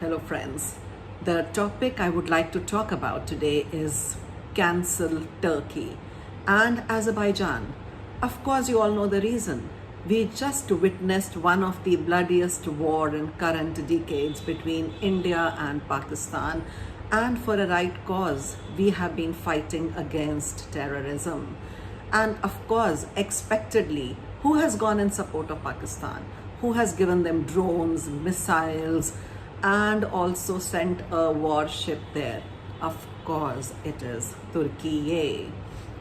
Hello, friends. The topic I would like to talk about today is cancel Turkey and Azerbaijan. Of course, you all know the reason. We just witnessed one of the bloodiest war in current decades between India and Pakistan, and for a right cause, we have been fighting against terrorism. And of course, expectedly, who has gone in support of Pakistan? Who has given them drones, missiles, and also sent a warship there? Of course, it is Turkey.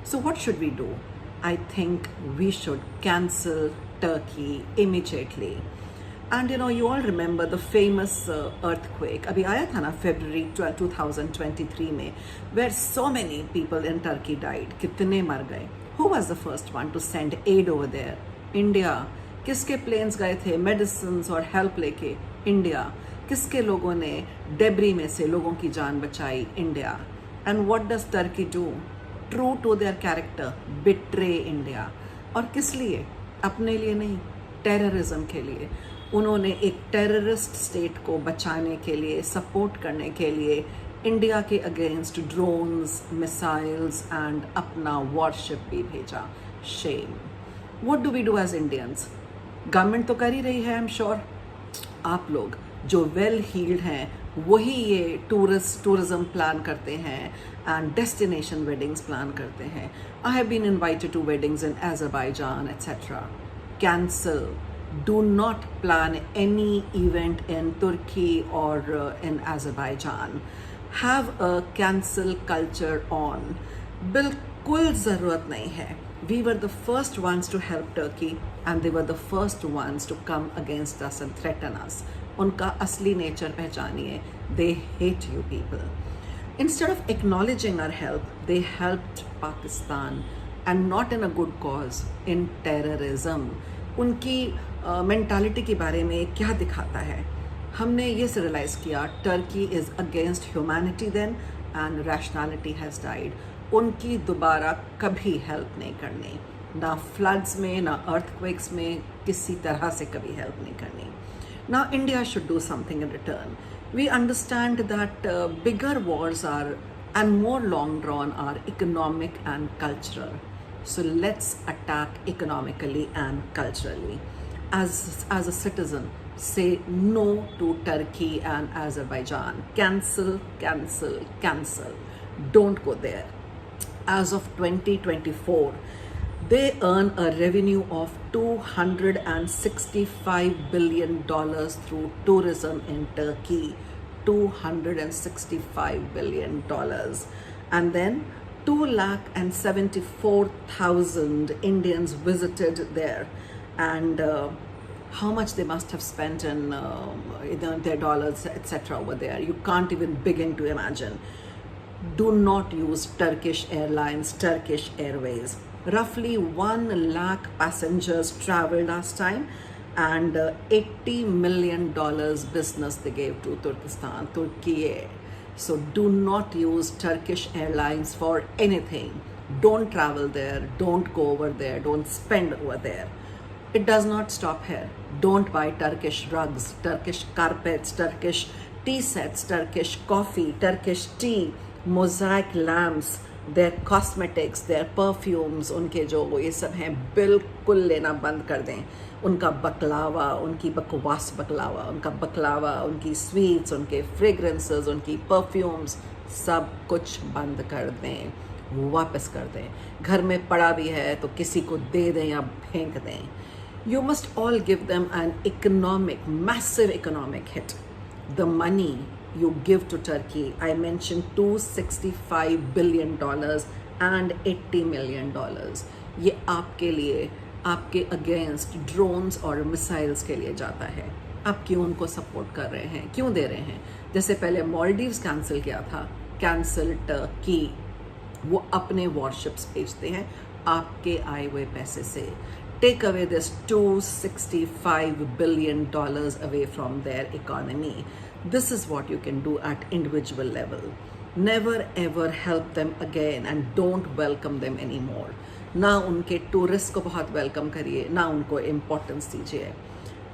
So, what should we do? I think we should cancel Turkey immediately. And you all remember the famous earthquake अभी आया था ना February 12, 2023 में, where so many people in Turkey died. कितने मर गए? Who was the first one to send aid over there? India. किसके planes गए थे medicines और help लेके? India. किसके लोगों ने डेब्री में से लोगों की जान बचाई? India. And what does Turkey do? True to their character, betray India. और किस लिए? अपने लिए नहीं, टेररिज्म के लिए. उन्होंने एक टेररिस्ट स्टेट को बचाने के लिए, सपोर्ट करने के लिए इंडिया के अगेंस्ट ड्रोन्स, मिसाइल्स एंड अपना वॉरशिप भी भेजा. Shame. What do we do as Indians? Government तो कर ही रही है, आई एम श्योर. आप लोग जो वेल हील्ड हैं वही ये टूरिज्म प्लान करते हैं एंड डेस्टिनेशन वेडिंग्स प्लान करते हैं. I have been invited to weddings in Azerbaijan, etc. Cancel. Do not plan any event in Turkey or in Azerbaijan. Have a cancel culture on. बिल्कुल ज़रूरत नहीं है. We were the first ones to help Turkey and they were the first ones to come against us and threaten us. उनका असली nature पहचानिए. They hate you people. Instead of acknowledging our help, they helped Pakistan and not in a good cause, in terrorism. उनकी mentality के बारे में क्या दिखाता है? हमने ये से रियलाइज़ किया Turkey is against humanity then and rationality has died. उनकी दोबारा कभी हेल्प नहीं करनी, ना फ्लड्स में, ना अर्थक्वेक्स में, किसी तरह से कभी हेल्प नहीं करनी. Now India should do something in return. We understand that bigger wars are and more long drawn are economic and cultural. So let's attack economically and culturally. As a citizen, say no to Turkey and Azerbaijan. Cancel, cancel, cancel. Don't go there. As of 2024, they earn a revenue of $265 billion through tourism in Turkey. $265 billion. And then 274,000 Indians visited there. And how much they must have spent in their dollars, etc. over there. You can't even begin to imagine. Do not use Turkish Airlines, Turkish Airways. Roughly 1 lakh passengers traveled last time and $80 million business they gave to Turkey. So do not use Turkish Airlines for anything. Don't travel there, don't go over there, don't spend over there. It does not stop here. Don't buy Turkish rugs, Turkish carpets, Turkish tea sets, Turkish coffee, Turkish tea, mosaic lamps, their cosmetics, their perfumes, उनके जो ये सब हैं बिल्कुल लेना बंद कर दें. उनका बकलावा, उनकी बकवास बकलावा, उनकी स्वीट्स, उनके फ्रेगरेंसेस, उनकी परफ्यूम्स, सब कुछ बंद कर दें, वापस कर दें. घर में पड़ा भी है तो किसी को दे दें या फेंक दें. You must all give them an massive economic hit. The money you give to Turkey, I mentioned $265 billion and $80 million. ये आपके लिए, आपके अगेंस्ट ड्रोन्स और मिसाइल्स के लिए जाता है. आप क्यों उनको सपोर्ट कर रहे हैं, क्यों दे रहे हैं? जैसे पहले मॉलडीव्स कैंसिल किया था, कैंसिल टर्की. वो अपने वॉरशिप्स भेजते हैं आपके आए हुए पैसे से. Take away this $265 billion away from their economy. This is what you can do at individual level. Never ever help them again and don't welcome them anymore. ना उनके टूरिस्ट को बहुत वेलकम करिए, ना उनको इम्पोर्टेंस दीजिए.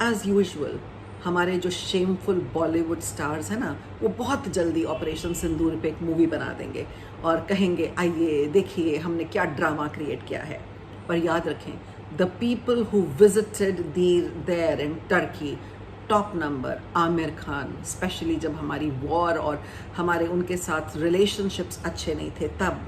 As usual, हमारे जो शेमफुल बॉलीवुड स्टार्स हैं ना, वो बहुत जल्दी ऑपरेशन सिंदूर पे एक मूवी बना देंगे और कहेंगे आइए देखिए हमने क्या ड्रामा क्रिएट किया है। पर याद रखें, the people who visited there in Turkey, top number Aamir Khan, specially जब हमारी वॉर और हमारे उनके साथ रिलेशनशिप्स अच्छे नहीं थे तब,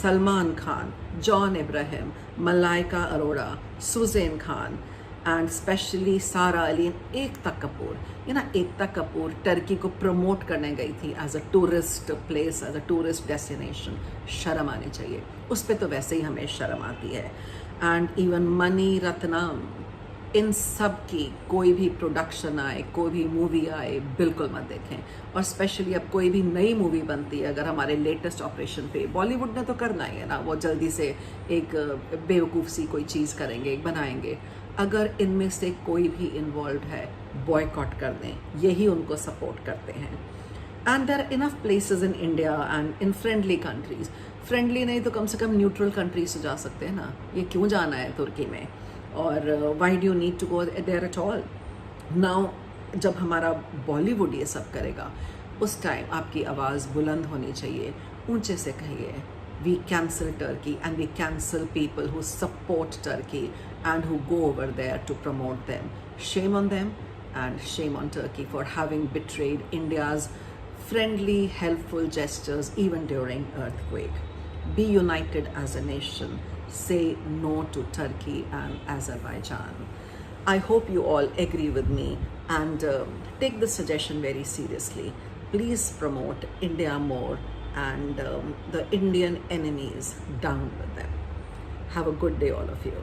सलमान खान, जॉन इब्राहिम, मलाइका अरोड़ा, सुजैन खान एंड स्पेशली सारा अली, एकता कपूर। ये ना एकता कपूर टर्की को प्रमोट करने गई थी as a tourist place, as a tourist destination. शर्म आनी चाहिए, उस पर तो वैसे ही हमें शर्म आती है। एंड इवन मनी रत्नम, इन सब की कोई भी प्रोडक्शन आए, कोई भी मूवी आए, बिल्कुल मत देखें। और स्पेशली अब कोई भी नई मूवी बनती है अगर हमारे लेटेस्ट ऑपरेशन पे, बॉलीवुड ने तो करना ही है ना, वो जल्दी से एक बेवकूफ़ सी कोई चीज़ करेंगे, बनाएंगे। अगर इनमें से कोई भी इन्वॉल्व है, बॉयकॉट कर दें, यही उनको सपोर्ट करते हैं। And there are enough places in India and in friendly countries, friendly नहीं तो कम से कम न्यूट्रल कंट्रीज से जा सकते हैं ना, ये क्यों जाना है तुर्की में, और why do you need to go there at all. Now जब हमारा बॉलीवुड ये सब करेगा, उस टाइम आपकी आवाज़ बुलंद होनी चाहिए, ऊंचे से कहिए we cancel Turkey and we cancel people who support Turkey and who go over there to promote them. Shame on them and shame on Turkey for having betrayed India's friendly, helpful gestures even during earthquake. Be united as a nation. Say no to Turkey and Azerbaijan. I hope you all agree with me and take this suggestion very seriously. Please promote India more and the Indian enemies down with them. Have a good day, all of you.